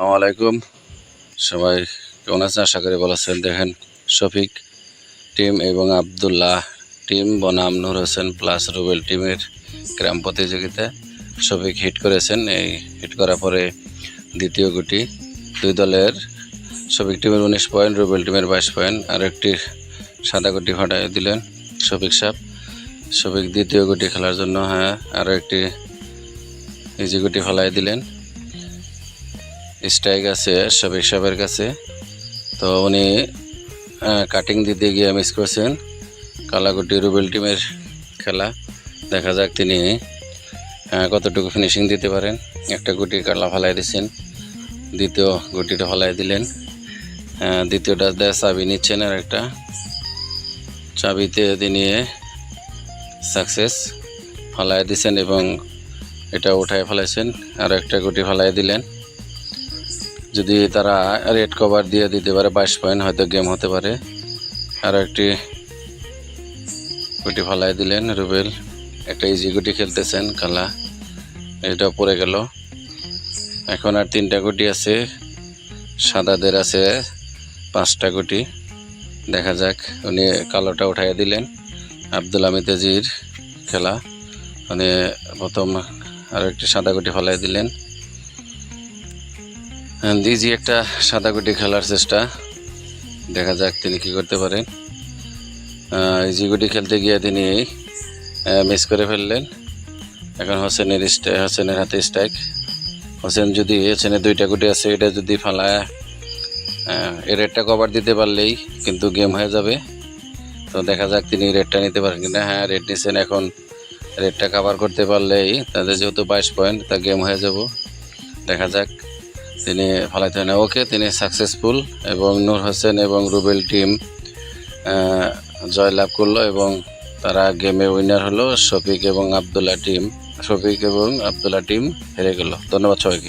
আসসালামু আলাইকুম। সবাই কেমন আছেন? আশা করি ভালো আছেন। দেখেন শফিক টিম এবং আবদুল্লাহ টিম বনাম নূর হোসেন প্লাস রুবেল টিমের গ্রাম প্রতিযোগিতায় শফিক হিট করেছেন। এই হিট করার পরে দ্বিতীয় গুটি দুই দলের শফিক টিমের 19 পয়েন্ট, রুবেল টিমের 22 পয়েন্ট। আর একটি সাদা গুটি ফাটাই দিলেন শফিক সাহেব। শফিক দ্বিতীয় গুটি খেলার জন্য আরও একটি ইজি গুটি ফেলাই দিলেন। স্ট্রাইক আছে শফিক সাহেবের কাছে, তো উনি কাটিং দিতে গিয়ে মিস করছেন। কালাগুটি রুবেল টিমের খেলা, দেখা যাক তিনি কতটুকু ফিনিশিং দিতে পারেন। একটা গুটি কালা ফেলাই দিচ্ছেন, দ্বিতীয় গুটিটা ফেলাই দিলেন। দ্বিতীয়টা দেয় চাবি নিচ্ছেন, আর একটা চাবিতে তিনি সাকসেস ফেলাই দিচ্ছেন এবং এটা উঠায় ফেলাইছেন। আর একটা গুটি ফেলাই দিলেন। যদি তারা রেড কভার দিয়ে দিতে পারে 22 পয়েন্ট, হয়তো গেম হতে পারে। আরও একটি গুটি ফেলাই দিলেন রুবেল। একটা ইজি গুটি খেলতেছেন কালা, এটা পড়ে গেল। এখন আর 3টা গুটি আছে, সাদাদের আছে 5টা গুটি। দেখা যাক, উনি কালোটা উঠাই দিলেন। আব্দুল হামিদের খেলা, উনি প্রথম আরও একটি সাদা গুটি ফেলাই দিলেন। ইজি একটা সাদা গুটি খেলার চেষ্টা, দেখা যাক তিনি কি করতে পারেন। ইজি গুটি খেলতে গিয়ে তিনি মিস করে ফেললেন। এখন হোসেনের হাতে স্ট্রাইক। হোসেন যদি হোসেনের 2টা গুটি আছে, এটা যদি ফালায় এর রেডটা কভার দিতে পারলেই কিন্তু গেম হয়ে যাবে। তো দেখা যাক তিনি রেডটা নিতে পারেন কিনা। রেড নিচ্ছেন। এখন রেডটা কভার করতে পারলেই তাদের যেহেতু 22 পয়েন্ট, তা গেম হয়ে যাব। দেখা যাক তিনি ফালাইতে হয় না। ওকে, তিনি সাকসেসফুল এবং নূর হোসেন এবং রুবেল টিম জয়লাভ করলো এবং তারা গেমে উইনার হলো। শফিক এবং আবদুল্লাহ টিম হেরে গেল। ধন্যবাদ সবাইকে।